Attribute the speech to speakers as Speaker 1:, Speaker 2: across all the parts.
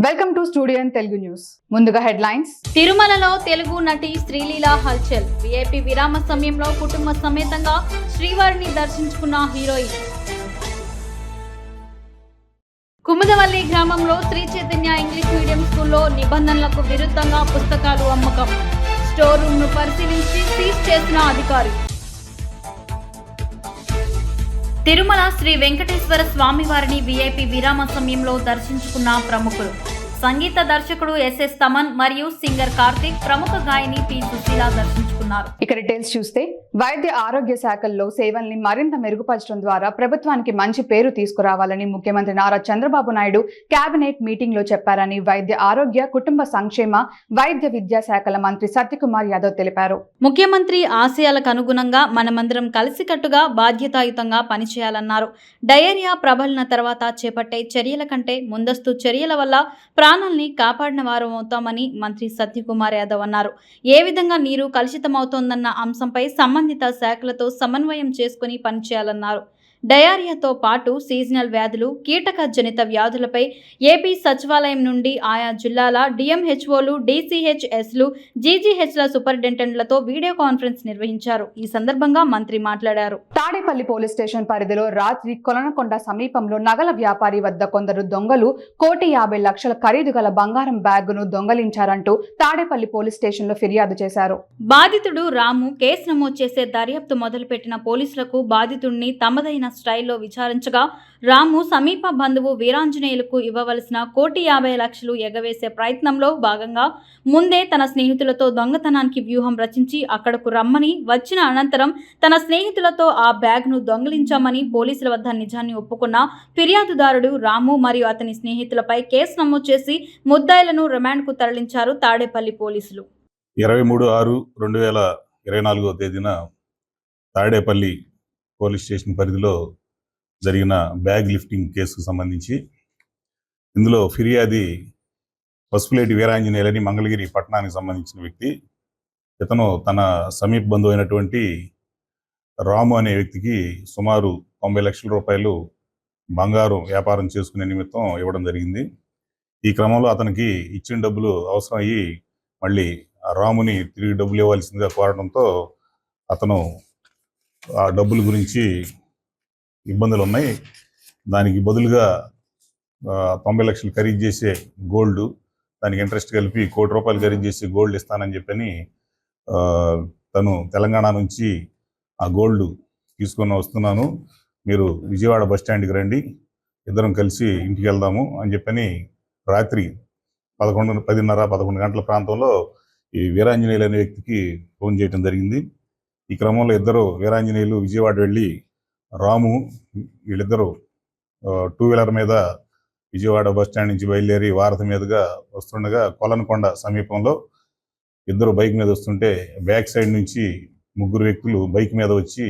Speaker 1: Welcome to studio in Telugu news. ముందుగా headlines.
Speaker 2: తిరుమలలో తెలుగు నటి శ్రీలీల హల్చల్. విఐపి విరామ సమయంలో కుటుంబ సమేతంగా శ్రీవారిని దర్శించుకున్న హీరోయిన్. కుముదవల్లి గ్రామంలో శ్రీ చైతన్య ఇంగ్లీష్ మీడియం స్కూల్లో నిబంధనలకు విరుద్ధంగా పుస్తకాలు అమ్మకం. స్టోర్ రూమ్ ను పరిశీలించి సీజ్ చేసిన అధికారి. తిరుమల శ్రీ వెంకటేశ్వర స్వామి వారిని విఐపి విరామ సమయంలో దర్శించుకున్న ప్రముఖులు. సంగీత దర్శకుడు ఎస్ఎస్ తమన్ మరియు సింగర్ కార్తిక్, ప్రముఖ గాయని పి సుశీల దర్శించుకున్నారు.
Speaker 1: ఇక డీటెయిల్స్ చూస్తే, వైద్య ఆరోగ్య శాఖల్లో సేవల్ని మరింత మెరుగుపరచడం ద్వారా ప్రభుత్వానికి మంచి పేరు తీసుకురావాలని ముఖ్యమంత్రి నారా చంద్రబాబు నాయుడు కేబినెట్ మీటింగ్ లో చెప్పారని వైద్య ఆరోగ్య, కుటుంబ సంక్షేమ, వైద్య విద్యా శాఖల మంత్రి సత్యకుమార్ యాదవ్ తెలిపారు.
Speaker 2: ముఖ్యమంత్రి ఆశయాలకు అనుగుణంగా మనమందరం కలిసికట్టుగా బాధ్యతాయుతంగా పనిచేయాలన్నారు. డయేరియా ప్రబలిన తర్వాత చేపట్టే చర్యల కంటే ముందస్తు చర్యల వల్ల ప్రాణాల్ని కాపాడిన వారం అవుతామని మంత్రి సత్యకుమార్ యాదవ్ అన్నారు. ఏ విధంగా నీరు కలుషితమవుతోందన్న అంశంపై సంబంధిత శాఖలతో సమన్వయం చేసుకుని పనిచేయాలన్నారు. డయేరియాతో పాటు సీజనల్ వ్యాధులు, కీటక జనిత వ్యాధులపై ఏపీ సచివాలయం నుండి ఆయా జిల్లాల డిఎంహెచ్ఓలు, డిసిహెచ్ఎస్లు, జీజీహెచ్ల సూపరింటెండెంట్లతో వీడియో కాన్ఫరెన్స్ నిర్వహించారు. ఈ సందర్భంగా మంత్రి మాట్లాడారు.
Speaker 1: తాడేపల్లి పోలీస్ స్టేషన్ పరిధిలో రాత్రి కొలనకొండ సమీపంలో నగల వ్యాపారి వద్ద కొందరు దొంగలు 1,50,00,000 ఖరీదు గల బంగారం బ్యాగును దొంగలించారంటూ తాడేపల్లి పోలీస్ స్టేషన్లో ఫిర్యాదు చేశారు.
Speaker 2: బాధితుడు రాము కేసు నమోదు చేసే దర్యాప్తు మొదలుపెట్టిన పోలీసులకు బాధితుడిని తమదైన స్టైల్లో విచారించగా, రాము సమీప బంధువు వీరాంజనేయులకు ఇవ్వవలసిన 1,50,00,000 ఎగవేసే ప్రయత్నంలో భాగంగా ముందే తన స్నేహితులతో దొంగతనానికి వ్యూహం రచించి అక్కడకు రమ్మని వచ్చిన అనంతరం తన స్నేహితులతో ఆ బ్యాగ్ను దొంగిలించామని పోలీసుల వద్ద నిజాన్ని ఒప్పుకున్న ఫిర్యాదుదారుడు రాము మరియు అతని స్నేహితులపై కేసు నమోదు చేసి ముద్దాయిలను రిమాండ్కు తరలించారు తాడేపల్లి పోలీసులు.
Speaker 3: 23/6/2024 తేదీన తాడేపల్లి పోలీస్ స్టేషన్ పరిధిలో జరిగిన బ్యాగ్ లిఫ్టింగ్ కేసుకు సంబంధించి ఇందులో ఫిర్యాది పసుపులేటి వీరాంజనేయులని మంగళగిరి పట్టణానికి సంబంధించిన వ్యక్తి. ఇతను తన సమీప బంధువు అయినటువంటి రాము అనే వ్యక్తికి సుమారు 90,00,000 రూపాయలు బంగారం వ్యాపారం చేసుకునే నిమిత్తం ఇవ్వడం జరిగింది. ఈ క్రమంలో అతనికి ఇచ్చిన డబ్బులు అవసరం అయ్యి మళ్ళీ ఆ రాముని తిరిగి డబ్బులు ఇవ్వాల్సిందిగా కోరడంతో అతను ఆ డబ్బుల గురించి ఇబ్బందులు ఉన్నాయి, దానికి బదులుగా 90,00,000 ఖరీదు చేసే గోల్డ్, దానికి ఇంట్రెస్ట్ కలిపి 1,00,00,000 రూపాయలు ఖరీదు చేసి గోల్డ్ ఇస్తానని చెప్పని తను తెలంగాణ నుంచి ఆ గోల్డ్ తీసుకొని వస్తున్నాను, మీరు విజయవాడ బస్ స్టాండ్కి రండి, ఇద్దరం కలిసి ఇంటికి వెళ్దాము అని చెప్పని రాత్రి 10:30-11 గంటల ప్రాంతంలో ఈ వీరాంజనేయులు అనే వ్యక్తికి ఫోన్ చేయడం జరిగింది. ఈ క్రమంలో ఇద్దరు వీరాంజనేయులు విజయవాడ వెళ్ళి రాము వీళ్ళిద్దరూ 2-వీలర్ మీద విజయవాడ బస్ స్టాండ్ నుంచి బయలుదేరి వారధి మీదుగా వస్తుండగా కొలనకొండ సమీపంలో ఇద్దరు బైక్ మీద వస్తుంటే బ్యాక్ సైడ్ నుంచి 3 వ్యక్తులు బైక్ మీద వచ్చి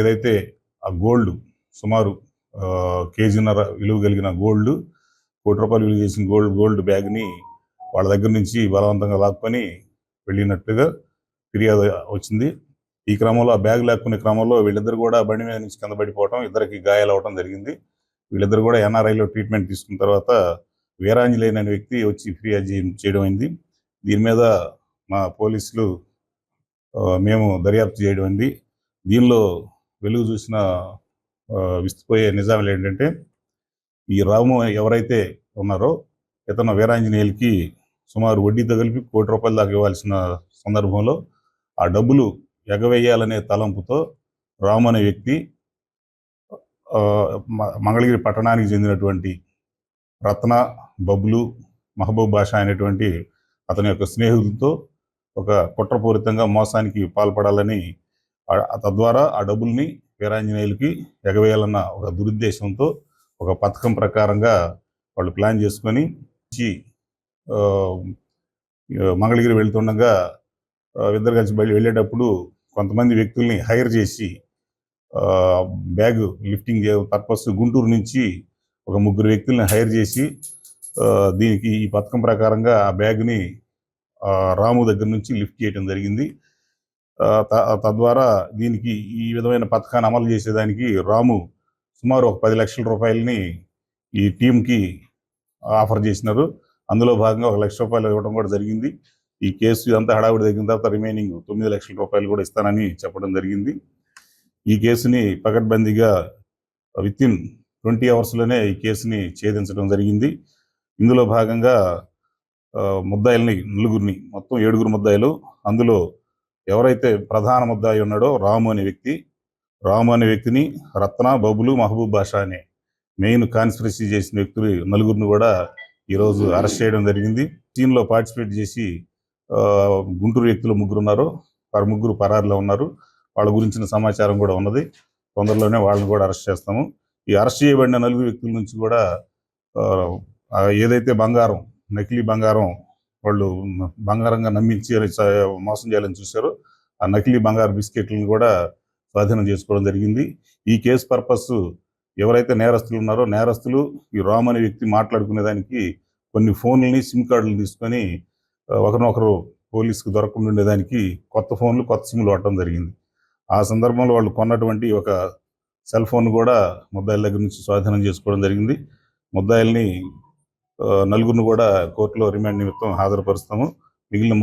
Speaker 3: ఏదైతే ఆ గోల్డ్ సుమారు 1.5 కేజీన్నర విలువ కలిగిన గోల్డ్, 1,00,00,000 రూపాయలు విలువ చేసిన గోల్డ్ బ్యాగ్ని వాళ్ళ దగ్గర నుంచి బలవంతంగా లాక్కొని వెళ్ళినట్లుగా ఫిర్యాదు వచ్చింది. ఈ క్రమంలో ఆ బ్యాగ్ లాక్కునే క్రమంలో వీళ్ళిద్దరు కూడా బండి మీద నుంచి కింద పడిపోవడం, ఇద్దరికి గాయాలు అవడం జరిగింది. వీళ్ళిద్దరు కూడా ఎన్ఆర్ఐలో ట్రీట్మెంట్ తీసుకున్న తర్వాత వీరాంజనేయులు అనే వ్యక్తి వచ్చి ఫిర్యాదు చేయడం అయింది. దీని మీద మా పోలీసులు మేము దర్యాప్తు చేయడం అయింది. దీనిలో వెలుగు చూసిన విస్తుపోయే నిజాలు ఏంటంటే, ఈ రాము ఎవరైతే ఉన్నారో ఇతను వీరాంజనేయులకి సుమారు వడ్డీతో కలిపి 1,00,00,000 రూపాయలు దాకా ఇవ్వాల్సిన సందర్భంలో ఆ డబ్బులు ఎగవేయాలనే తలంపుతో రాము అనే వ్యక్తి మంగళగిరి పట్టణానికి చెందినటువంటి రత్న, బబ్లు, మహబూబ్ బాషా అనేటువంటి అతని యొక్క స్నేహితులతో ఒక కుట్రపూరితంగా మోసానికి పాల్పడాలని, తద్వారా ఆ డబ్బుల్ని వీరాంజనేయులకి ఎగవేయాలన్న ఒక దురుద్దేశంతో ఒక పథకం ప్రకారంగా వాళ్ళు ప్లాన్ చేసుకొని మంగళగిరి వెళ్తుండగా ఇద్దరు కలిసి వెళ్ళేటప్పుడు కొంతమంది వ్యక్తుల్ని హైర్ చేసి బ్యాగ్ లిఫ్టింగ్ పర్పస్ గుంటూరు నుంచి ఒక 3 వ్యక్తుల్ని హైర్ చేసి దీనికి ఈ పథకం ప్రకారంగా ఆ బ్యాగ్ని రాము దగ్గర నుంచి లిఫ్ట్ చేయడం జరిగింది. తద్వారా దీనికి ఈ విధమైన పథకాన్ని అమలు చేసేదానికి రాము సుమారు ఒక 10,00,000 రూపాయలని ఈ టీంకి ఆఫర్ చేసినారు. అందులో భాగంగా ₹1,00,000 ఇవ్వడం కూడా జరిగింది. ఈ కేసు అంతా హడావుడి తగ్గిన తర్వాత రిమైనింగ్ ₹9,00,000 కూడా ఇస్తానని చెప్పడం జరిగింది. ఈ కేసుని పకడ్బందీగా వితిన్ 20 అవర్స్లోనే ఈ కేసుని ఛేదించడం జరిగింది. ఇందులో భాగంగా ముద్దాయిల్ని నలుగురిని, మొత్తం 7 ముద్దాయిలు. అందులో ఎవరైతే ప్రధాన ముద్దాయి ఉన్నాడో రాము అనే వ్యక్తిని రత్న, బబులు, మహబూబ్ బాషా అనే మెయిన్ కాన్స్పిరసీ చేసిన వ్యక్తులు నలుగురిని కూడా ఈరోజు అరెస్ట్ చేయడం జరిగింది. సీన్లో పార్టిసిపేట్ చేసి గుంటూరు వ్యక్తులు 3 ఉన్నారు. వారు 3 పరారులో ఉన్నారు. వాళ్ళ గురించిన సమాచారం కూడా ఉన్నది. తొందరలోనే వాళ్ళని కూడా అరెస్ట్ చేస్తాము. ఈ అరెస్ట్ చేయబడిన 4 వ్యక్తుల నుంచి కూడా ఏదైతే బంగారం, నకిలీ బంగారం వాళ్ళు బంగారంగా నమ్మించి మోసం చేయాలని చూశారో ఆ నకిలీ బంగారు బిస్కెట్లను కూడా స్వాధీనం చేసుకోవడం జరిగింది. ఈ కేసు పర్పస్ ఎవరైతే నేరస్తులు ఉన్నారో నేరస్తులు ఈ రామ్ అనే వ్యక్తి మాట్లాడుకునేదానికి కొన్ని ఫోన్లని, సిమ్ కార్డులు తీసుకొని ఒకరినొకరు పోలీసుకు దొరకకుండా ఉండేదానికి కొత్త ఫోన్లు, కొత్త సిమ్లు వాడటం జరిగింది. ఆ సందర్భంలో వాళ్ళు కొన్నటువంటి ఒక సెల్ ఫోన్ కూడా ముద్దాయిల దగ్గర నుంచి స్వాధీనం చేసుకోవడం జరిగింది. ముద్దాయిల్ని 4 కూడా కోర్టులో రిమాండ్ నిమిత్తం హాజరుపరుస్తాము. మిగిలిన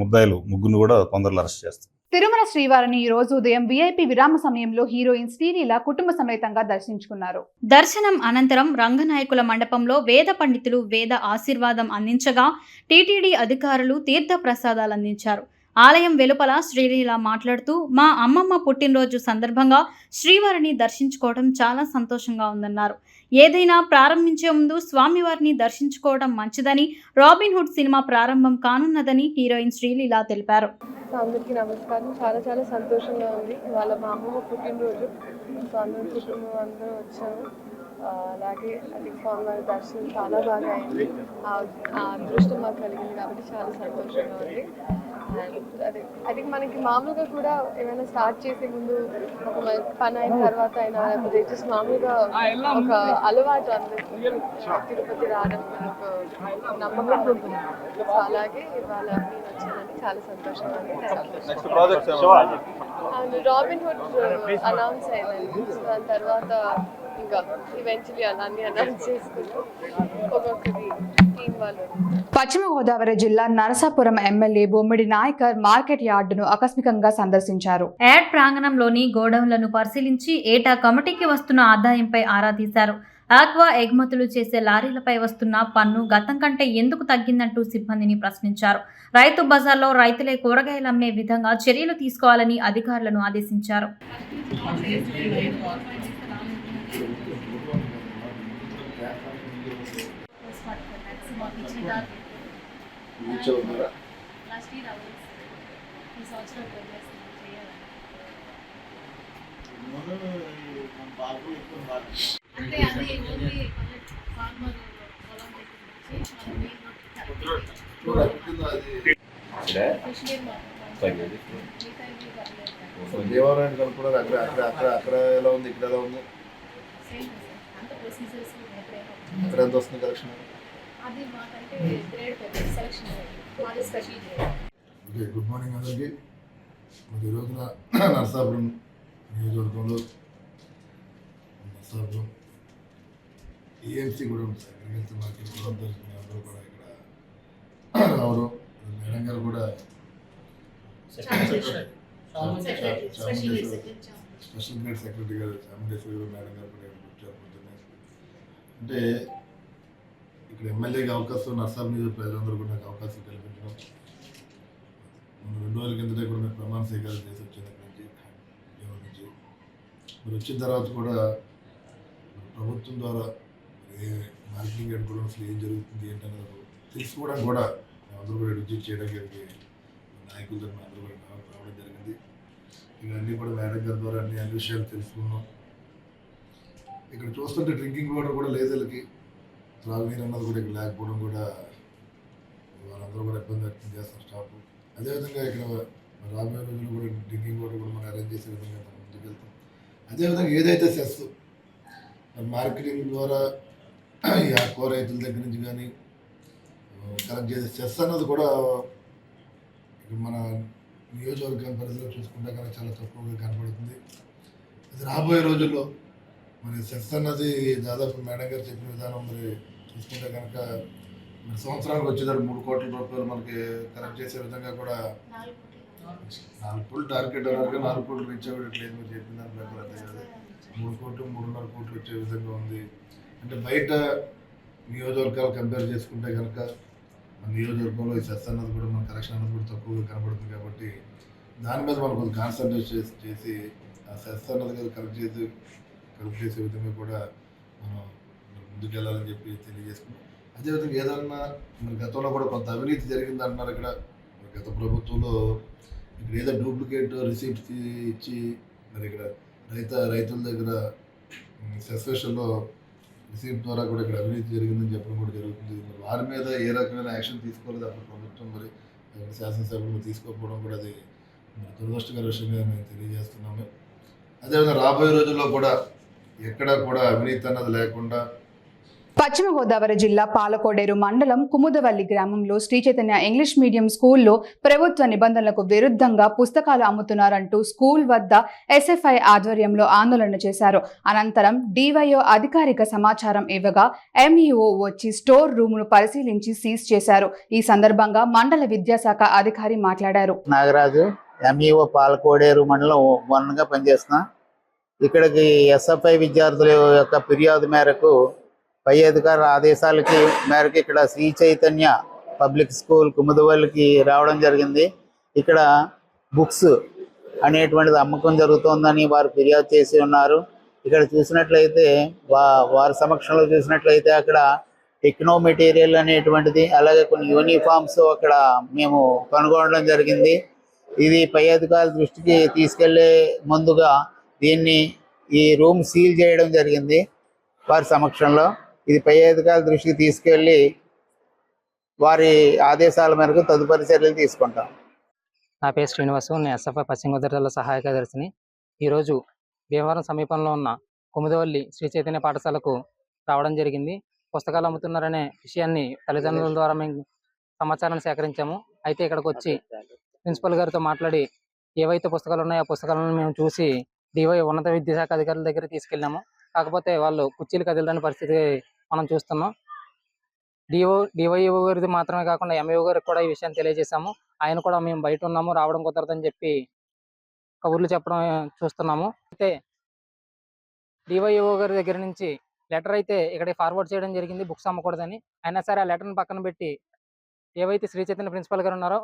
Speaker 3: ముద్దాయిలు 3 కూడా తొందరలో అరెస్ట్ చేస్తాం.
Speaker 1: తిరుమల శ్రీవారిని ఈ రోజు ఉదయం VIP విరామ సమయంలో హీరోయిన్ శ్రీలీల కుటుంబ సమేతంగా దర్శించుకున్నారు.
Speaker 2: దర్శనం అనంతరం రంగనాయకుల మండపంలో వేద పండితులు వేద ఆశీర్వాదం అందించగా టీటీడీ అధికారులు తీర్థ ప్రసాదాలు అందించారు. ఆలయం వెలుపల శ్రీలీల మాట్లాడుతూ, మా అమ్మమ్మ పుట్టినరోజు సందర్భంగా శ్రీవారిని దర్శించుకోవడం చాలా సంతోషంగా ఉందన్నారు. ఏదైనా ప్రారంభించే ముందు స్వామివారిని దర్శించుకోవడం మంచిదని, రాబిన్ హుడ్ సినిమా ప్రారంభం కానున్నదని హీరోయిన్ శ్రీలీల తెలిపారు.
Speaker 4: అందరికీ నమస్కారం. చాలా చాలా సంతోషంగా ఉంది. ఇవాళ మా అమ్మమ్మ పుట్టినరోజు. సో అందరం కుటుంబం అందరం వచ్చాము. అలాగే అది స్వామివారి దర్శనం చాలా బాగా అయింది. ఆ అదృష్టం మాకు కలిగింది కాబట్టి చాలా సంతోషంగా ఉంది. అండ్ అది మనకి మామూలుగా కూడా ఏమైనా స్టార్ట్ చేసే ముందు ఒక పని అయిన తర్వాత అయినా లేకపోతే జస్ట్ మామూలుగా ఒక అలవాటు అందరికీ తిరుపతి రావడం ఒక నమ్మకం ఉంటుంది. సో అలాగే ఇవాళ నేను వచ్చానని చాలా సంతోషంగా ఉంది. అండ్ రాబిన్ హుడ్ అనౌన్స్ అయిందండి. సో దాని తర్వాత ఇంకా ఈవెంచువల్లీ అన్నీ అనౌన్స్ చేసుకుంటూ ఒక్కొక్కరి టీం వాళ్ళు.
Speaker 1: పశ్చిమ గోదావరి జిల్లా నరసాపురం ఎమ్మెల్యే బొమ్మిడి నాయకర్ మార్కెట్ యార్డును ఆకస్మికంగా సందర్శించారు.
Speaker 2: యాడ్ ప్రాంగణంలోని గోడౌన్లను పరిశీలించి ఏటా కమిటీకి వస్తున్న ఆదాయంపై ఆరా తీశారు. ఆక్వా ఎగుమతులు చేసే లారీలపై వస్తున్న పన్ను గతం కంటే ఎందుకు తగ్గిందంటూ సిబ్బందిని ప్రశ్నించారు. రైతు బజార్లో రైతులే కూరగాయలు అమ్మే విధంగా చర్యలు తీసుకోవాలని అధికారులను ఆదేశించారు.
Speaker 5: అంటే అది ఓన్లీ ఫార్మర్ పొలం
Speaker 6: దేవాలయాన్ని కనుక్కున్నారు. అక్కడ ఎలా ఉంది, ఇక్కడ ఎలా ఉంది, అక్కడ ఎంత వస్తుంది కలెక్షన్? ఓకే, గుడ్ మార్నింగ్ అందరికీ. మరి ఈ రోజున నరసాపురం నియోజకవర్గంలో నరసాపురం EMC కూడా ఉంది. అగ్రికల్చర్ మార్కెట్ కూడా అందరూ కూడా ఇక్కడ రావడం, మేడం గారు కూడా స్పెషల్ గ్రేడ్ సెక్రటరీ గారు చాముండేశ్వరి మేడం గారు కూడా వచ్చారు పొద్దున్నే. అంటే ఇక్కడ ఎమ్మెల్యేకి అవకాశం, నర్సాపు నియోజక ప్రజలందరూ కూడా నాకు అవకాశం కల్పించడం. మనం 2 రోజుల కిందటే కూడా మేము ప్రమాణ స్వీకారం చేసి వచ్చిన నుంచి మరి వచ్చిన తర్వాత కూడా ప్రభుత్వం ద్వారా మార్కెటింగ్ యార్డ్ కూడా అసలు ఏం జరుగుతుంది ఏంటనేది తెలుసుకోవడానికి కూడా మేమందరూ కూడా విజిట్ చేయడానికి నాయకులతో అందరూ కూడా రావడం జరిగింది. ఇక అన్నీ కూడా మేడం గారి ద్వారా అన్ని విషయాలు తెలుసుకున్నాం. ఇక్కడ చూస్తుంటే డ్రింకింగ్ వాటర్ కూడా లేదలకి, త్రాగునీరు అన్నది కూడా ఇక్కడ లేకపోవడం కూడా వాళ్ళందరూ కూడా ఇబ్బంది వ్యక్తం చేస్తారు స్టాఫ్. అదేవిధంగా ఇక్కడ రాబోయే రోజుల్లో కూడా డ్రింకింగ్ వాటర్ కూడా మనం అరేంజ్ చేసే విధంగా మనం ముందుకు వెళ్తాం. అదేవిధంగా ఏదైతే సెస్ మార్కెటింగ్ ద్వారా ఈ ఆకుకూర రైతుల దగ్గర నుంచి కానీ కలెక్ట్ చేసే సెస్ అన్నది కూడా ఇక్కడ మన నియోజకవర్గం పరిధిలో చూసుకుంటే కనుక చాలా తక్కువగా కనపడుతుంది. అది రాబోయే రోజుల్లో మరి సెస్ అన్నది దాదాపు మేడం గారు చెప్పిన విధానం మరి తీసుకుంటే కనుక మన సంవత్సరానికి వచ్చేదాన్ని 3 కోట్ల రూపాయలు మనకి కలెక్ట్ చేసే విధంగా కూడా 4 కోట్లు టార్గెట్ అన్నారు, 4 కోట్లు రీచ్ అవ్వట్లేదు. మీరు చెప్పిన దాని ప్రకారం అదే కదా, 3 కోట్లు 3.5 కోట్లు వచ్చే విధంగా ఉంది. అంటే బయట నియోజకవర్గాలు కంపేర్ చేసుకుంటే కనుక మన నియోజకవర్గంలో ఈ సెస్ అన్నది కూడా మన కలెక్షన్ అన్నది కూడా తక్కువగా కనబడుతుంది. కాబట్టి దాని మీద మనం కొంచెం కాన్సన్ట్రేట్ చేసి ఆ సెస్ అన్నది కలెక్ట్ చేసే విధంగా కూడా మనం ముందుకెళ్ళాలని చెప్పి తెలియజేసుకున్నాం. అదేవిధంగా ఏదన్నా మన గతంలో కూడా కొంత అవినీతి జరిగింది అంటున్నారు. ఇక్కడ గత ప్రభుత్వంలో ఇక్కడ ఏదో డూప్లికేట్ రిసీప్ట్స్ ఇచ్చి మరి ఇక్కడ రైతుల దగ్గర సస్పెషన్లో రిసీప్ట్ ద్వారా కూడా ఇక్కడ అవినీతి జరిగిందని చెప్పడం కూడా జరుగుతుంది. మరి వారి మీద ఏ రకమైన యాక్షన్ తీసుకోలేదు అప్పుడు ప్రభుత్వం, మరి శాసనసభ్యులు తీసుకోకపోవడం కూడా అది మరి దురదృష్టకర విషయంగా మేము తెలియజేస్తున్నాము. అదేవిధంగా రాబోయే రోజుల్లో కూడా ఎక్కడా కూడా అవినీతి అన్నది లేకుండా
Speaker 1: పశ్చిమ గోదావరి జిల్లా పాలకోడేరు మండలం కుముదవల్లి గ్రామంలో శ్రీ చైతన్య ఇంగ్లీష్ మీడియం స్కూల్లో ప్రభుత్వ నిబంధనలకు విరుద్ధంగా పుస్తకాలు అమ్ముతున్నారంటూ స్కూల్ వద్ద ఎస్ఎఫ్ఐ ఆధ్వర్యంలో ఆందోళన చేశారు. అనంతరం డివైఓ అధికారిక సమాచారం ఇవ్వగా ఎంఈఓ వచ్చి స్టోర్ రూమును పరిశీలించి సీజ్ చేశారు. ఈ సందర్భంగా మండల విద్యాశాఖ అధికారి మాట్లాడారు.
Speaker 7: నాగరాజు, ఎంఈఓ పాలకోడేరు మండలం 1గా పనిచేస్తున్నా. ఇక్కడికి ఎస్ఎఫ్ఐ విద్యార్థుల యొక్క ఫిర్యాదు మేరకు పై అధికారుల ఆదేశాలకి మేరకు ఇక్కడ శ్రీ చైతన్య పబ్లిక్ స్కూల్ కుముదవల్లికి రావడం జరిగింది. ఇక్కడ బుక్స్ అనేటువంటిది అమ్మకం జరుగుతోందని వారు ఫిర్యాదు చేసి ఉన్నారు. ఇక్కడ చూసినట్లయితే వారి సమక్షంలో చూసినట్లయితే అక్కడ టెక్నో మెటీరియల్ అనేటువంటిది, అలాగే కొన్ని యూనిఫామ్స్ అక్కడ మేము కనుగొనడం జరిగింది. ఇది పై అధికారుల దృష్టికి తీసుకెళ్లే ముందుగా దీన్ని ఈ రూమ్ సీల్ చేయడం జరిగింది వారి సమక్షంలో. ఇది పై అధికారుల దృష్టికి తీసుకెళ్లి వారి ఆదేశాల మేరకు తదుపరి చర్యలు తీసుకుంటాం.
Speaker 8: నా పేరు శ్రీనివాసు, నేను ఎస్ఎఫ్ఐ పశ్చిమ గోదావరి జిల్లా సహాయ కార్యదర్శిని. ఈరోజు భీమవరం సమీపంలో ఉన్న కుముదవల్లి శ్రీ చైతన్య పాఠశాలకు రావడం జరిగింది. పుస్తకాలు అమ్ముతున్నారనే విషయాన్ని తల్లిదండ్రుల ద్వారా మేము సమాచారాన్ని సేకరించాము. అయితే ఇక్కడికి వచ్చి ప్రిన్సిపల్ గారితో మాట్లాడి ఏవైతే పుస్తకాలు ఉన్నాయో ఆ పుస్తకాలను మేము చూసి డివై ఉన్నత విద్యాశాఖ అధికారుల దగ్గర తీసుకెళ్ళాము. కాకపోతే వాళ్ళు కుర్చీలు కదలని పరిస్థితి మనం చూస్తున్నాం. డివైఓ గారిది మాత్రమే కాకుండా ఎంఈఓ గారికి కూడా ఈ విషయాన్ని తెలియజేశాము. ఆయన కూడా మేము బయట ఉన్నాము, రావడం కుదరదని చెప్పి కబుర్లు చెప్పడం చూస్తున్నాము. అయితే డివైఓ గారి దగ్గర నుంచి లెటర్ అయితే ఇక్కడ ఫార్వర్డ్ చేయడం జరిగింది బుక్స్ అమ్మకూడదని. అయినా సరే ఆ లెటర్ని పక్కన పెట్టి ఏవైతే శ్రీ చైతన్య ప్రిన్సిపల్ గారు ఉన్నారో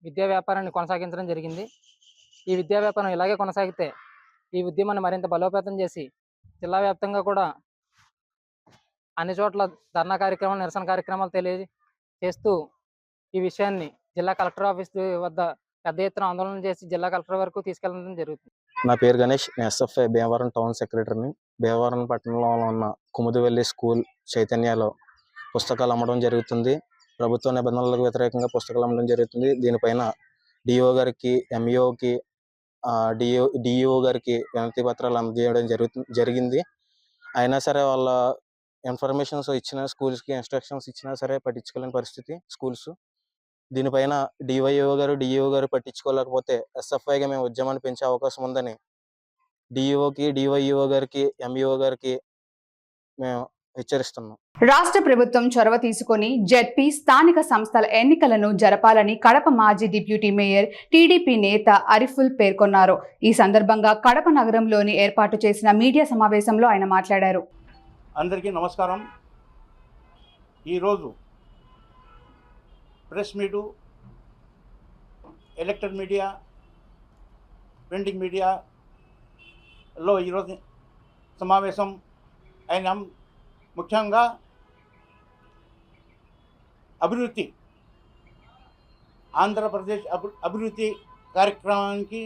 Speaker 8: విద్యా వ్యాపారాన్ని కొనసాగించడం జరిగింది. ఈ విద్యా వ్యాపారం ఇలాగే కొనసాగితే ఈ ఉద్యమాన్ని మరింత బలోపేతం చేసి జిల్లా వ్యాప్తంగా కూడా అన్ని చోట్ల ధర్నా కార్యక్రమాలు, నిరసన కార్యక్రమాలు తెలియజేస్తూ ఈ విషయాన్ని జిల్లా కలెక్టర్ ఆఫీస్ వద్ద పెద్ద ఎత్తున ఆందోళన చేసి జిల్లా కలెక్టర్ వరకు తీసుకెళ్లడం జరుగుతుంది.
Speaker 9: నా పేరు గణేష్, నేను ఎస్ఎఫ్ఐ భీమవరం టౌన్ సెక్రటరీని. భీమవరం పట్టణంలో ఉన్న కుముదవల్లి స్కూల్ చైతన్యలో పుస్తకాలు అమ్మడం జరుగుతుంది. ప్రభుత్వ నిబంధనలకు వ్యతిరేకంగా పుస్తకాలు అమ్మడం జరుగుతుంది. దీనిపైన డిఓ గారికి, ఎంఈఓకి, డిఈఓ గారికి వినతి పత్రాలు అందజేయడం జరిగింది. అయినా సరే వాళ్ళ ఇన్ఫర్మేషన్స్ ఇచ్చిన స్కూల్స్కి ఇన్స్ట్రక్షన్స్ ఇచ్చినా సరే పట్టించుకోలేని పరిస్థితి స్కూల్స్. దీనిపైన డివైఓ గారు, డిఈఓ గారు పట్టించుకోలేకపోతే ఎస్ఎఫ్ఐగా మేము ఉద్యమాన్ని పెంచే అవకాశం ఉందని డిఈఓకి, డివైఓ గారికి, ఎంఈఓ గారికి మేము హెచ్చరిస్తున్నాం.
Speaker 1: రాష్ట్ర ప్రభుత్వం చొరవ తీసుకొని జెడ్పీ స్థానిక సంస్థల ఎన్నికలను జరపాలని కడప మాజీ డిప్యూటీ మేయర్ టీడీపీ నేత అరిఫుల్ పేర్కొన్నారు. ఈ సందర్భంగా కడప నగరంలోని ఏర్పాటు చేసిన మీడియా సమావేశంలో ఆయన మాట్లాడారు.
Speaker 10: అందరికీ నమస్కారం. ఈరోజు press meet, electric media, printing మీడియాలో ఈరోజు సమావేశం అయినాం. ముఖ్యంగా అభివృద్ధి, ఆంధ్రప్రదేశ్ అభివృద్ధి కార్యక్రమానికి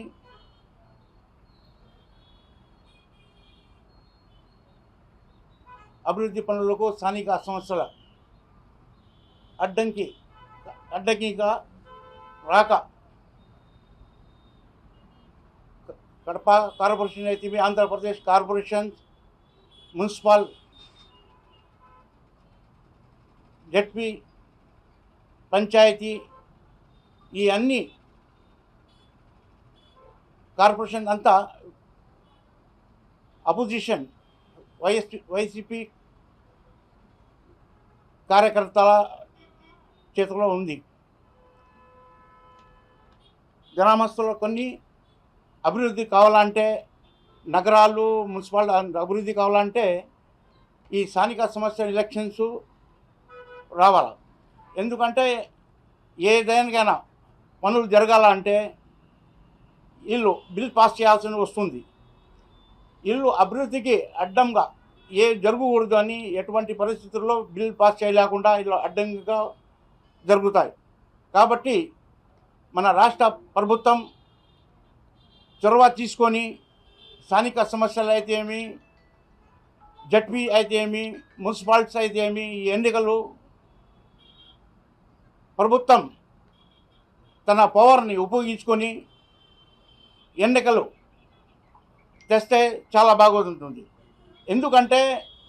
Speaker 10: అభివృద్ధి పనులకు స్థానిక సంస్థల అడ్డంకిగా రాక కడప కార్పొరేషన్ అయితే Andhra Pradesh corporation, municipal, ZP, panchayati, ఈ అన్ని కార్పొరేషన్ అంతా అపోజిషన్ వైసీపీ కార్యకర్తల చేతిలో ఉంది. గ్రామస్తులు కొన్ని అభివృద్ధి కావాలంటే, నగరాలు మున్సిపాలిటీ అభివృద్ధి కావాలంటే ఈ స్థానిక సంస్థల ఎలక్షన్స్ రావాలి. ఎందుకంటే ఏదైనా పనులు జరగాలంటే వీళ్ళు బిల్ పాస్ చేయాల్సి వస్తుంది. వీళ్ళు అభివృద్ధికి అడ్డంగా జరగకూడదు అని ఎటువంటి పరిస్థితుల్లో బిల్ పాస్ చేయలేకుండా ఇలా అడ్డంగా జరుగుతాయి. కాబట్టి మన రాష్ట్ర ప్రభుత్వం చొరవ తీసుకొని స్థానిక సమస్యలు అయితే ఏమి, జడ్పీ అయితే ఏమి, మున్సిపాలిటీస్ అయితే ఏమి, ఈ ఎన్నికలు ప్రభుత్వం తన పవర్ని ఉపయోగించుకొని ఎన్నికలు తెస్తే చాలా బాగుంటుంది. ఎందుకంటే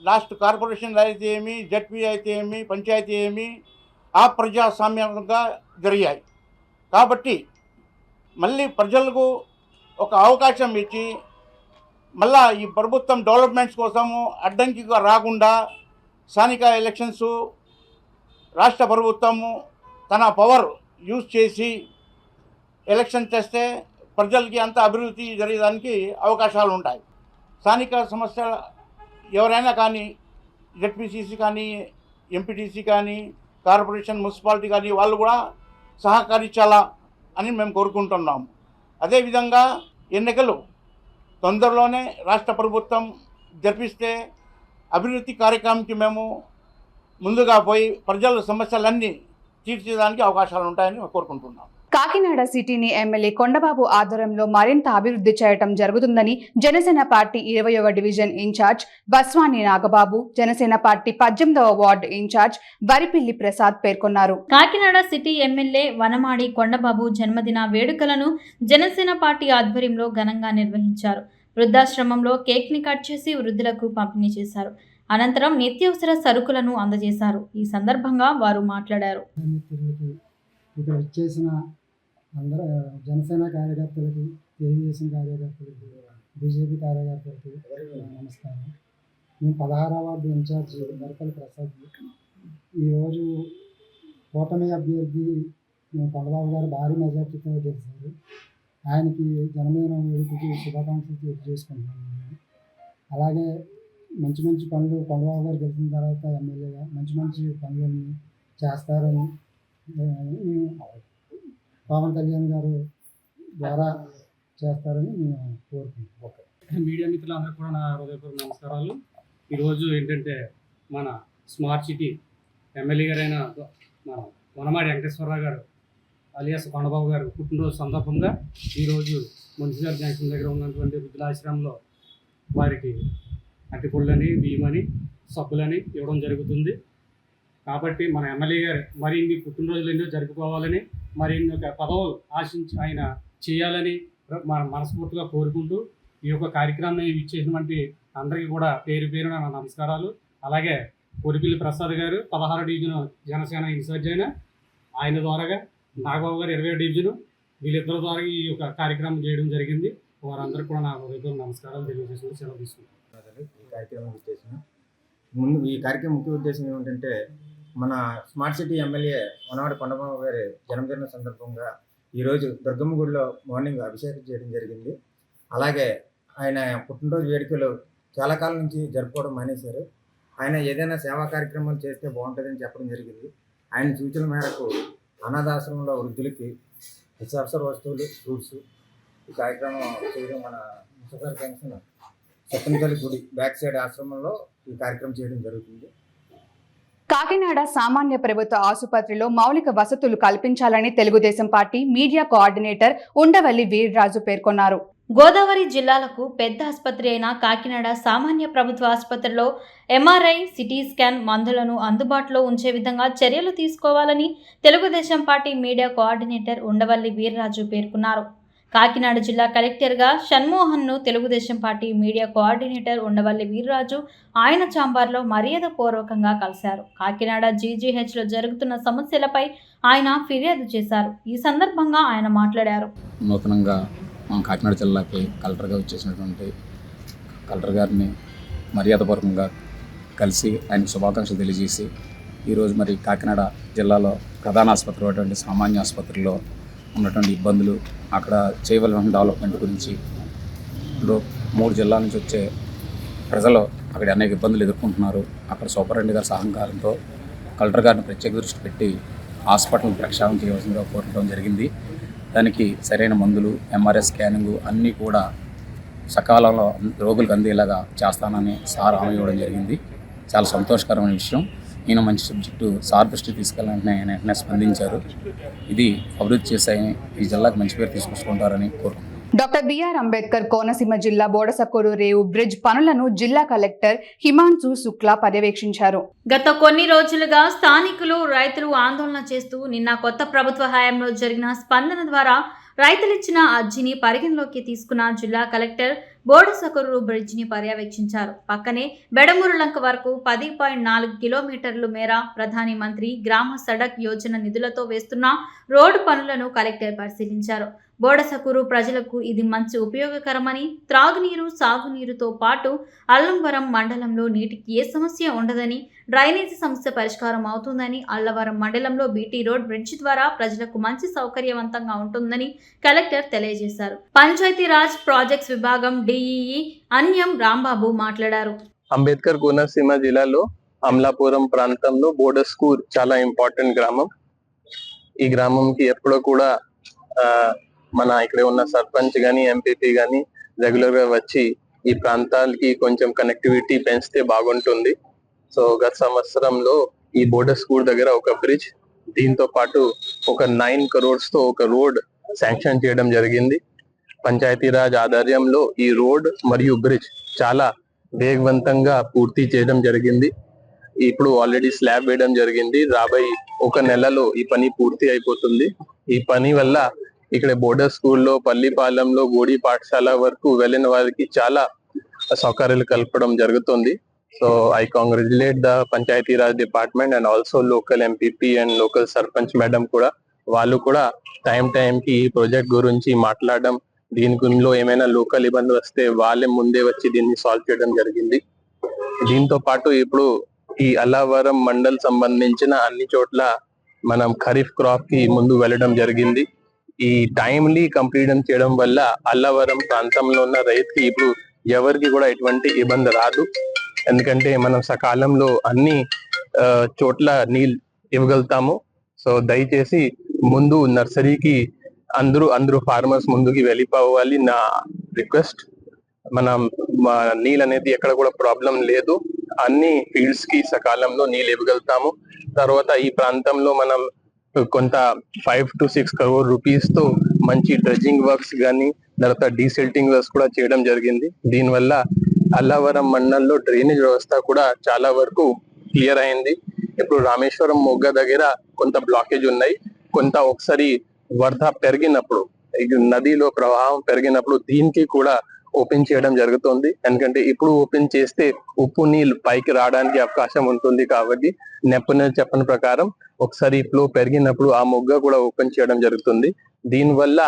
Speaker 10: లాస్ట్ కార్పొరేషన్ అయితే ఏమి, జడ్పీ అయితే ఏమి, పంచాయతీ ఏమి అప్రజాస్వామ్యంగా జరిగాయి. కాబట్టి మళ్ళీ ప్రజలకు ఒక అవకాశం ఇచ్చి మళ్ళా ఈ ప్రభుత్వం డెవలప్మెంట్స్ కోసము అడ్డంకిగా రాకుండా స్థానిక ఎలక్షన్స్ రాష్ట్ర ప్రభుత్వము తన పవర్ యూజ్ చేసి ఎలక్షన్ చేస్తే ప్రజలకి అంత అభివృద్ధి జరిగేదానికి అవకాశాలు ఉంటాయి. స్థానిక సమస్య ఎవరైనా కానీ, జెడ్పీసీసీ కానీ, ఎంపీటీసీ కానీ, కార్పొరేషన్, మున్సిపాలిటీ కానీ వాళ్ళు కూడా సహకరించాలా అని మేము కోరుకుంటున్నాము. అదేవిధంగా ఎన్నికలు తొందరలోనే రాష్ట్ర ప్రభుత్వం జరిపిస్తే అభివృద్ధి కార్యక్రమానికి మేము ముందుగా పోయి ప్రజల సమస్యలన్నీ తీర్చేదానికి అవకాశాలు ఉంటాయని కోరుకుంటున్నాం.
Speaker 1: కాకినాడ సిటీని ఎమ్మెల్యే కొండబాబు ఆధ్వర్యంలో మరింత అభివృద్ధి చేయడం జరుగుతుందని జనసేన పార్టీ 20వ division incharge Baswani Nagababu, Janasena party 18వ వార్డు ఇన్ఛార్జ్ వరిపిల్లి ప్రసాద్ పేర్కొన్నారు.
Speaker 2: కాకినాడ సిటీ ఎమ్మెల్యే వనమాడి కొండబాబు జన్మదిన వేడుకలను జనసేన పార్టీ ఆధ్వర్యంలో ఘనంగా నిర్వహించారు. వృద్ధాశ్రమంలో కేక్ ని కట్ చేసి వృద్ధులకు పంపిణీ చేశారు. అనంతరం నిత్యావసర సరుకులను అందజేశారు. ఈ సందర్భంగా వారు మాట్లాడారు.
Speaker 11: ఇక్కడ వచ్చేసిన అందరూ జనసేన కార్యకర్తలకి, తెలుగుదేశం కార్యకర్తలకి, బీజేపీ కార్యకర్తలకి నమస్కారం. నేను 16వ వార్డు ఇన్ఛార్జ్ వరిపిల్లి ప్రసాద్. ఈరోజు కూటమి అభ్యర్థి కొండబాబు గారు భారీ మెజార్టీతో గెలిచారు. ఆయనకి జన్మదిన వేడుకకి శుభాకాంక్షలు తెలియజేసుకుంటున్నాను. అలాగే మంచి మంచి పనులు కొండబాబు గారు గెలిచిన తర్వాత ఎమ్మెల్యేగా మంచి మంచి పనులన్నీ చేస్తారని పవన్ కళ్యాణ్ గారు ద్వారా చేస్తారని నేను కోరుకుంటున్నాను.
Speaker 12: మీడియా మిత్రులందరూ కూడా నా హృదయపూర్వక నమస్కారాలు. ఈరోజు ఏంటంటే మన స్మార్ట్ సిటీ ఎమ్మెల్యే గారైన మన వనమాడి వెంకటేశ్వరరావు గారు అలియాస్ కొండబాబు గారు పుట్టినరోజు సందర్భంగా ఈరోజు మున్సిపల్ జంక్షన్ దగ్గర ఉన్నటువంటి వృద్ధులాశ్రమంలో వారికి అరటిపళ్ళని, బియ్యమని, సబ్బులని ఇవ్వడం జరుగుతుంది. కాబట్టి మన ఎమ్మెల్యే గారు మరిన్ని పుట్టినరోజులు ఎన్నో జరుపుకోవాలని, మరిన్ని పదవులు ఆశించి ఆయన చేయాలని మనస్ఫూర్తిగా కోరుకుంటూ ఈ యొక్క కార్యక్రమాన్ని ఇచ్చేసినటువంటి అందరికీ కూడా పేరు పేరున నా నమస్కారాలు. అలాగే వరిపిల్లి ప్రసాద్ గారు 16వ డివిజన్ జనసేన ఇన్ఛార్జ్ అయిన ఆయన ద్వారాగా నాగబాబు గారు 20వ డివిజన్, వీళ్ళిద్దరి ద్వారా ఈ యొక్క కార్యక్రమం చేయడం జరిగింది. వారందరికీ కూడా నా హృదయపూర్వక నమస్కారాలు తెలియజేసుకుని సెలవు తీసుకుంటాను.
Speaker 13: ఈ కార్యక్రమం ఉద్దేశం ఈ కార్యక్రమం ముఖ్య ఉద్దేశం ఏమిటంటే మన smart city MLA Vanamadi Kondababu గారి జన్మదిన సందర్భంగా ఈరోజు దుర్గమ్మ గుడిలో మార్నింగ్ అభిషేకం చేయడం జరిగింది. అలాగే ఆయన పుట్టినరోజు వేడుకలు చాలా కాలం నుంచి జరుపుకోవడం మానేశారు. ఆయన ఏదైనా సేవా కార్యక్రమాలు చేస్తే బాగుంటుందని చెప్పడం జరిగింది. ఆయన సూచన మేరకు అనాథాశ్రమంలో వృద్ధులకి నిత్యావసర వస్తువులు, ఫ్రూట్స్ ఈ కార్యక్రమం చేయడం మన మున్సిపల్ జంక్షన్ సత్తెనపల్లి గుడి బ్యాక్ సైడ్ ఆశ్రమంలో ఈ కార్యక్రమం చేయడం జరుగుతుంది.
Speaker 1: కాకినాడ సామాన్య ప్రభుత్వ ఆసుపత్రిలో మౌలిక వసతులు కల్పించాలని Telugu Desam party media coordinator Undavalli Veerraju పేర్కొన్నారు.
Speaker 2: గోదావరి జిల్లాలకు పెద్ద ఆసుపత్రి అయిన కాకినాడ సామాన్య ప్రభుత్వ ఆసుపత్రిలో ఎంఆర్ఐ, సిటీ స్కాన్ మందులను అందుబాటులో ఉంచే విధంగా చర్యలు తీసుకోవాలని Telugu Desam party media coordinator Undavalli Veerraju పేర్కొన్నారు. కాకినాడ జిల్లా కలెక్టర్గా షణ్మోహన్ను Telugu Desam party media coordinator Undavalli Veerraju ఆయన ఛాంబర్లో మర్యాదపూర్వకంగా కలిశారు. కాకినాడ జీజీహెచ్లో జరుగుతున్న సమస్యలపై ఆయన ఫిర్యాదు చేశారు. ఈ సందర్భంగా ఆయన మాట్లాడారు.
Speaker 14: నూతనంగా కాకినాడ జిల్లాకి కలెక్టర్గా వచ్చేసినటువంటి కలెక్టర్ గారిని మర్యాదపూర్వకంగా కలిసి ఆయనకు శుభాకాంక్షలు తెలియజేసి ఈరోజు మరి కాకినాడ జిల్లాలో ప్రధాన ఆసుపత్రి ఉన్నటువంటి సామాన్య ఆసుపత్రిలో ఉన్నటువంటి ఇబ్బందులు, అక్కడ చేయవలసిన డెవలప్మెంట్ గురించి, ఇప్పుడు 3 జిల్లాల నుంచి వచ్చే ప్రజలు అక్కడ అనేక ఇబ్బందులు ఎదుర్కొంటున్నారు. అక్కడ సూపరింటెండెంట్ గారి సహకారంతో కలెక్టర్ గారిని ప్రత్యేక దృష్టి పెట్టి హాస్పిటల్ ప్రక్షాళన చేయవలసిందిగా కోరడం జరిగింది. దానికి సరైన మందులు, ఎంఆర్ఐ స్కానింగ్ అన్నీ కూడా సకాలంలో రోగులకు అందేలాగా చేస్తానని సార్ హామీ ఇవ్వడం జరిగింది. చాలా సంతోషకరమైన విషయం. నేను మంచి సబ్జెక్టు సార్ దృష్టికి తీసుకెళ్ళాలంటే ఆయన వెంటనే స్పందించారు. ఇది అభివృద్ధి చేసే ఈ జిల్లాకు మంచి పేరు తీసుకొచ్చుకుంటారని కోరుకుంటున్నాను.
Speaker 1: డాక్టర్ బిఆర్ అంబేద్కర్ కోనసీమ జిల్లా బోడసక్కూరు రేవు బ్రిడ్జ్ పనులను జిల్లా కలెక్టర్ హిమాన్సు శుక్లా పర్యవేక్షించారు.
Speaker 2: గత కొన్ని రోజులుగా స్థానికులు, రైతులు ఆందోళన చేస్తూ నిన్న కొత్త ప్రభుత్వ హయాంలో జరిగిన స్పందన ద్వారా రైతులిచ్చిన అర్జీని పరిగణలోకి తీసుకున్న జిల్లా కలెక్టర్ బోడసకూరు బ్రిడ్జిని పర్యవేక్షించారు. పక్కనే బెడమూరులంక వరకు 10.4 కిలోమీటర్ల మేర ప్రధాని మంత్రి గ్రామ సడక్ యోజన నిధులతో వేస్తున్న రోడ్డు పనులను కలెక్టర్ పరిశీలించారు. బోడసకూరు ప్రజలకు ఇది మంచి ఉపయోగకరమని, త్రాగునీరు, సాగునీరుతో పాటు అల్లంవరం మండలంలో నీటికి ఏ సమస్య ఉండదని, డ్రైనేజీ సమస్య పరిష్కారం అవుతుందని, అల్లవరం మండలంలో బీటీ రోడ్ బ్రిడ్జ్ ద్వారా ప్రజలకు మంచి సౌకర్యవంతంగా ఉంటుందని కలెక్టర్ తెలియజేశారు. పంచాయతీరాజ్ ప్రాజెక్ట్స్ విభాగం డిఈఈ అన్యం రాంబాబు మాట్లాడారు.
Speaker 15: అంబేద్కర్ కోనసీమ జిల్లాలో అమలాపురం ప్రాంతంలో బోడస్కూర్ చాలా ఇంపార్టెంట్ గ్రామం. ఈ గ్రామంకి ఎప్పుడో కూడా మన ఇక్కడ ఉన్న సర్పంచ్ గాని, ఎంపీపీ గాని రెగ్యులర్ గా వచ్చి ఈ ప్రాంతాలకి కొంచెం కనెక్టివిటీ పెంచితే బాగుంటుంది. సో గత సంవత్సరంలో ఈ బోడస్కూర్ దగ్గర ఒక బ్రిడ్జ్, దీంతో పాటు ఒక 9 crores తో ఒక రోడ్ శాంక్షన్ చేయడం జరిగింది. పంచాయతీరాజ్ ఆధ్వర్యంలో ఈ రోడ్ మరియు బ్రిడ్జ్ చాలా వేగవంతంగా పూర్తి చేయడం జరిగింది. ఇప్పుడు ఆల్రెడీ స్లాబ్ వేయడం జరిగింది. రాబోయే 1 నెలలో ఈ పని పూర్తి అయిపోతుంది. ఈ పని వల్ల ఇక్కడ బోర్డర్ స్కూల్లో, పల్లిపాలెంలో, గోడి పాఠశాల వరకు వెళ్ళిన వారికి చాలా సౌకర్యాలు కల్పడం జరుగుతుంది. So I congratulate the Panchayati Raj department and also local MPP and local sarpanch madam కూడా. వాళ్ళు కూడా టైంకి ఈ ప్రాజెక్ట్ గురించి మాట్లాడడం, దీని గురిలో ఏమైనా లోకల్ ఇబ్బంది వస్తే వాళ్ళే ముందే వచ్చి దీన్ని సాల్వ్ చేయడం జరిగింది. దీంతో పాటు ఇప్పుడు ఈ అల్లవరం మండల్ సంబంధించిన అన్ని చోట్ల మనం ఖరీఫ్ క్రాప్ కి ముందు వెళ్ళడం జరిగింది. ఈ టైమ్లీ కంప్లీట్ చేయడం వల్ల అల్లవరం ప్రాంతంలో ఉన్న రైతుకి ఇప్పుడు ఎవరికి కూడా ఎటువంటి ఇబ్బంది రాదు. ఎందుకంటే మనం సకాలంలో అన్ని చోట్ల నీళ్ళు ఇవ్వగలుగుతాము. సో దయచేసి ముందు నర్సరీకి అందరూ ఫార్మర్స్ ముందుకి వెళ్ళిపోవాలి నా రిక్వెస్ట్. మనం నీళ్ళు అనేది ఎక్కడ కూడా ప్రాబ్లం లేదు. అన్ని ఫీల్డ్స్ కి సకాలంలో నీళ్ళు ఇవ్వగలుగుతాము. తర్వాత ఈ ప్రాంతంలో మనం కొంత 5 to 6 crore rupees తో మంచి డ్రెడ్జింగ్ వర్క్స్ కానీ, తర్వాత డీసిల్టింగ్ వర్క్స్ కూడా చేయడం జరిగింది. దీనివల్ల అల్లవరం మండలంలో డ్రైనేజ్ వ్యవస్థ కూడా చాలా వరకు క్లియర్ అయింది. ఇప్పుడు రామేశ్వరం మొగ్గ దగ్గర కొంత బ్లాకేజ్ ఉన్నాయి. కొంత ఒకసారి వరద పెరిగినప్పుడు, నదిలో ప్రవాహం పెరిగినప్పుడు దీనికి కూడా ఓపెన్ చేయడం జరుగుతుంది. ఎందుకంటే ఇప్పుడు ఓపెన్ చేస్తే ఉప్పు నీళ్ళు పైకి రావడానికి అవకాశం ఉంటుంది. కాబట్టి నిపుణులు చెప్పిన ప్రకారం ఒకసారి ఫ్లో పెరిగినప్పుడు ఆ మొగ్గ కూడా ఓపెన్ చేయడం జరుగుతుంది. దీనివల్ల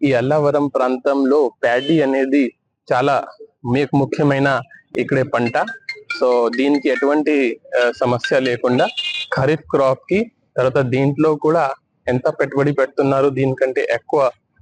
Speaker 15: ఈ అల్లవరం ప్రాంతంలో ప్యాడీ అనేది చాలా ముఖ్యమైన ఇక్కడే పంట. సో దీనికి ఎటువంటి సమస్య లేకుండా ఖరీఫ్ క్రాప్ కి, తర్వాత దీంట్లో కూడా ఎంత పెట్టుబడి పెడుతున్నారు, దీనికంటే ఎక్కువ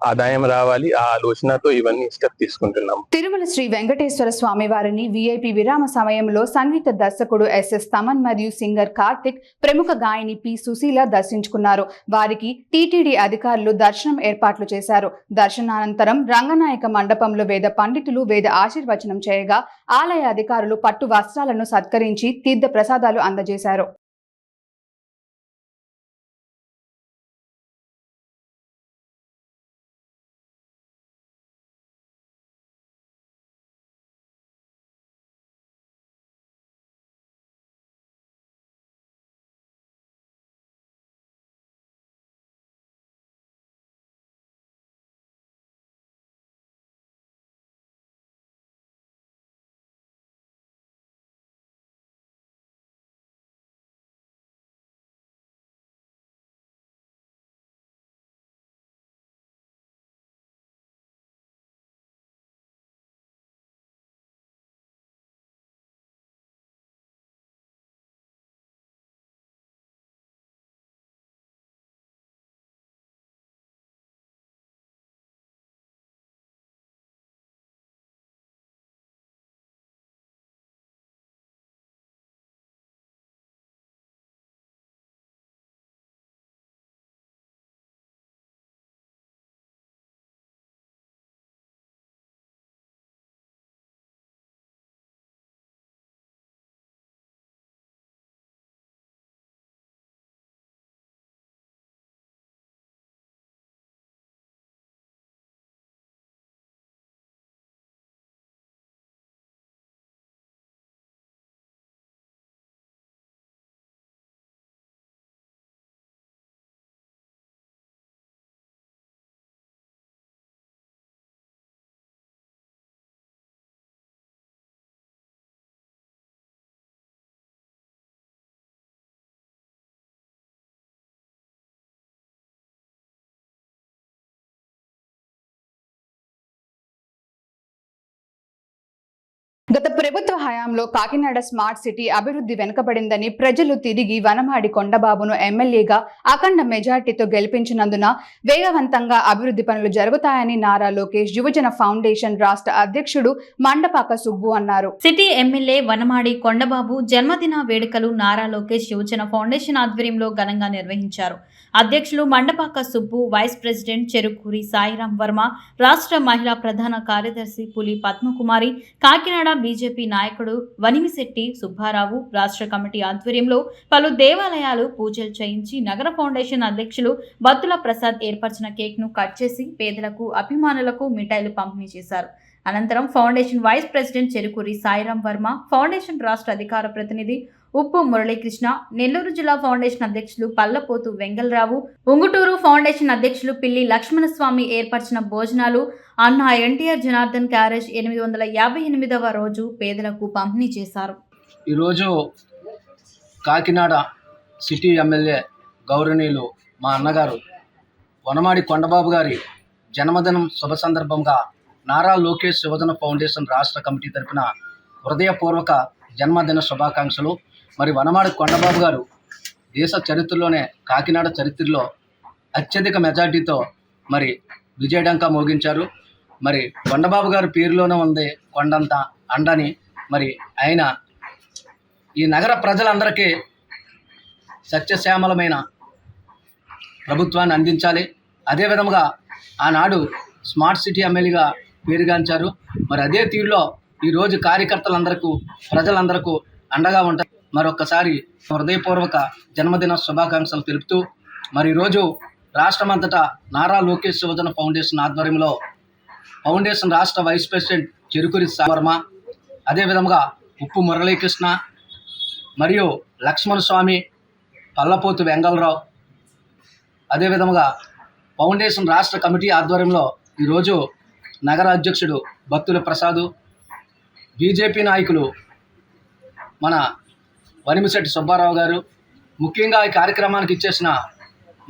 Speaker 15: ఆదాయం రావాలి, ఆ ఆలోచనతో ఇవన్నీ స్టెప్ తీసుకుంటున్నాం.
Speaker 1: తిరుమల శ్రీ వెంకటేశ్వర స్వామి వారిని వీఐపీ విరామ సమయంలో సంగీత దర్శకుడు ఎస్ఎస్ తమన్ మరియు సింగర్ కార్తిక్, ప్రముఖ గాయని పి సుశీల దర్శించుకున్నారు. వారికి టీటీడీ అధికారులు దర్శనం ఏర్పాట్లు చేశారు. దర్శనానంతరం రంగనాయక మండపంలో వేద పండితులు వేద ఆశీర్వచనం చేయగా, ఆలయ అధికారులు పట్టు వస్త్రాలను సత్కరించి తీర్థ ప్రసాదాలు అందజేశారు. గత ప్రభుత్వ హయాంలో కాకినాడ స్మార్ట్ సిటీ అభివృద్ధి వెనుకబడిందని ప్రజలు తిరిగి వనమాడి కొండబాబును ఎమ్మెల్యేగా అఖండ మెజార్టీతో గెలిపించినందున వేగవంతంగా అభివృద్ధి పనులు జరుగుతాయని నారా లోకేష్ యువజన ఫౌండేషన్ రాష్ట్ర అధ్యక్షుడు మండపాక సుబ్బు అన్నారు.
Speaker 2: సిటీ ఎమ్మెల్యే వనమాడి కొండబాబు జన్మదిన వేడుకలు నారా లోకేష్ యువజన ఫౌండేషన్ ఆధ్వర్యంలో ఘనంగా నిర్వహించారు. అధ్యక్షులు మండపాక సుబ్బు, వైస్ ప్రెసిడెంట్ చెరుకూరి సాయిరాం వర్మ, రాష్ట్ర మహిళా ప్రధాన కార్యదర్శి పులి పద్మకుమారి, కాకినాడ బీజేపీ నాయకుడు వనిమిశెట్టి సుబ్బారావు రాష్ట్ర కమిటీ ఆధ్వర్యంలో పలు దేవాలయాలు పూజలు చేయించి నగర ఫౌండేషన్ అధ్యక్షులు బత్తుల ప్రసాద్ ఏర్పరిచిన కేక్ను కట్ చేసి పేదలకు, అభిమానులకు మిఠాయిలు పంపిణీ చేశారు. అనంతరం foundation vice president Cherukuri Sairam Varma, foundation రాష్ట్ర అధికార ప్రతినిధి ఉప్పు మురళీకృష్ణ, నెల్లూరు జిల్లా ఫౌండేషన్ అధ్యక్షులు పల్లపోతు వెంగళరావు, ఉంగుటూరు ఫౌండేషన్ అధ్యక్షులు పిల్లి లక్ష్మణస్వామి ఏర్పరిచిన భోజనాలు అన్న ఎన్టీఆర్ జనార్దన్ క్యారేజ్ 858వ రోజు పేదలకు పంపిణీ చేశారు.
Speaker 16: ఈరోజు కాకినాడ సిటీ ఎమ్మెల్యే గౌరవనీయులు మా అన్నగారు వనమాడి కొండబాబు గారి జన్మదినం శుభ సందర్భంగా నారా లోకేష్ యువజన ఫౌండేషన్ రాష్ట్ర కమిటీ తరఫున హృదయపూర్వక జన్మదిన శుభాకాంక్షలు. మరి వనమాడి కొండబాబు గారు దేశ చరిత్రలోనే, కాకినాడ చరిత్రలో అత్యధిక మెజార్టీతో మరి విజయడంకా మోగించారు. మరి కొండబాబు గారి పేరులోనే ఉంది కొండంత అండని. మరి ఆయన ఈ నగర ప్రజలందరికీ సత్యశ్యామలమైన ప్రభుత్వాన్ని అందించాలి. అదేవిధంగా ఆనాడు స్మార్ట్ సిటీ ఎమ్మెల్యేగా పేరుగాంచారు. మరి అదే తీరులో ఈరోజు కార్యకర్తలందరికీ, ప్రజలందరికీ అండగా ఉంటారు. మరొక్కసారి హృదయపూర్వక జన్మదిన శుభాకాంక్షలు తెలుపుతూ మరి ఈరోజు రాష్ట్రమంతటా నారా లోకేష్ యువజన ఫౌండేషన్ ఆధ్వర్యంలో ఫౌండేషన్ రాష్ట్ర వైస్ ప్రెసిడెంట్ చెరుకూరి వర్మ, అదేవిధంగా ఉప్పు మురళీకృష్ణ మరియు లక్ష్మణస్వామి, పల్లపోతు వెంగళరావు, అదేవిధంగా ఫౌండేషన్ రాష్ట్ర కమిటీ ఆధ్వర్యంలో ఈరోజు నగర అధ్యక్షుడు బత్తుల ప్రసాదు, బీజేపీ నాయకులు మన వనిమిశెట్టి సుబ్బారావు గారు, ముఖ్యంగా ఈ కార్యక్రమానికి ఇచ్చేసిన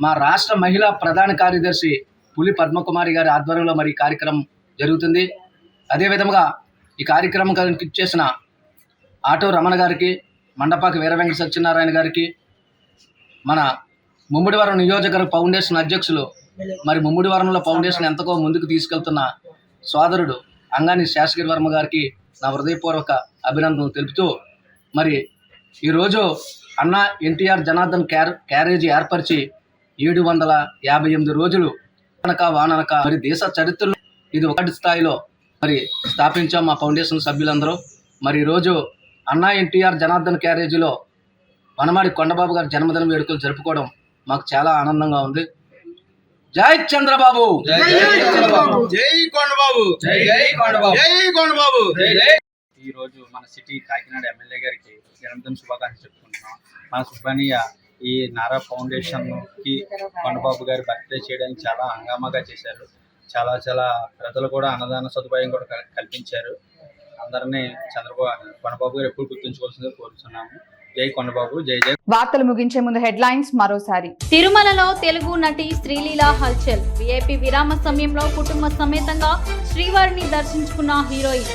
Speaker 16: మా రాష్ట్ర మహిళా ప్రధాన కార్యదర్శి పులి పద్మకుమారి గారి ఆధ్వర్యంలో మరి ఈ కార్యక్రమం జరుగుతుంది. అదేవిధంగా ఈ కార్యక్రమానికి ఇచ్చేసిన ఆటో రమణ గారికి, మండపాక వీరవెంకట సత్యనారాయణ గారికి, మన ముమ్మిడివరం నియోజకవర్గ ఫౌండేషన్ అధ్యక్షులు, మరి ముమ్మిడివరంలో ఫౌండేషన్ ఎంతకో ముందుకు తీసుకెళ్తున్న సోదరుడు అంగాని శాసగిరి వర్మ గారికి నా హృదయపూర్వక అభినందనలు తెలుపుతూ మరి ఈరోజు అన్న ఎన్టీఆర్ జనార్దన్ క్యారేజీ ఏర్పరిచి 758 రోజులు అనక వాననక మరి దేశ చరిత్రలో ఇది ఒకటి స్థాయిలో మరి స్థాపించాం మా ఫౌండేషన్ సభ్యులందరూ. మరి ఈరోజు అన్న ఎన్టీఆర్ జనార్దన్ క్యారేజీలో వనమాడి కొండబాబు గారి జన్మదిన వేడుకలు జరుపుకోవడం మాకు చాలా ఆనందంగా ఉంది. జై చంద్రబాబు, జై కొండబాబు, జై కొండబాబు, జై కొండబాబు.
Speaker 17: ఈ రోజు మన సిటీ కాకినాడ ఎమ్మెల్యే గారికి జన్మదిన శుభాకాంక్షలు చెప్పుకుంటున్నాం. మన సుబ్బన్నయ్య ఈ నారా ఫౌండేషన్కి కొండబాబు గారి బర్త్డే చేయడానికి చాలా హంగామాగా చేశారు. చాలా ప్రజలు కూడా అన్నదాన సదుపాయం కూడా కల్పించారు. అందరినీ కొండబాబు గారు ఎప్పుడు గుర్తుంచుకోవాల్సిందిగా కోరుతున్నాము. జై కొండబాబు, జై జై.
Speaker 1: వార్తలు ముగించే ముందు హెడ్లైన్స్ మరోసారి.
Speaker 2: తిరుమలలో తెలుగు నటి శ్రీలీల హల్చల్. విఐపి విరామ సమయంలో కుటుంబ సమేతంగా శ్రీవారిని దర్శించుకున్న హీరోయిన్.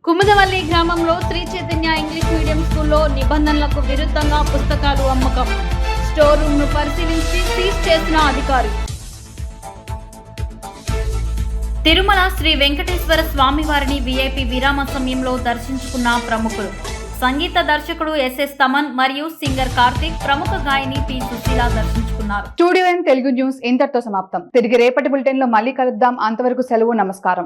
Speaker 2: కుముదవల్లి గ్రామంలో శ్రీ చైతన్య ఇంగ్లీష్ మీడియం స్కూల్లో నిబంధనలకు విరుద్ధంగా పుస్తకాలు అమ్మకం. స్టోర్ రూమ్ ను పరిశీలించి సీజ్ చేసిన అధికారి. తిరుమల శ్రీ వెంకటేశ్వర స్వామివారిని విఐపి విరామ సమయంలో దర్శించుకున్న ప్రముఖులు. సంగీత దర్శకుడు ఎస్ఎస్ తమన్ మరియు సింగర్ కార్తిక్, ప్రముఖ గాయని పి సుశీల దర్శించుకున్నారు.
Speaker 1: స్టూడియో తెలుగు న్యూస్ ఇంతటితో సమాప్తం. తిరిగి రేపటి బులెటిన్ లో మళ్ళీ కలుద్దాం. అంతవరకు సెలవు, నమస్కారం.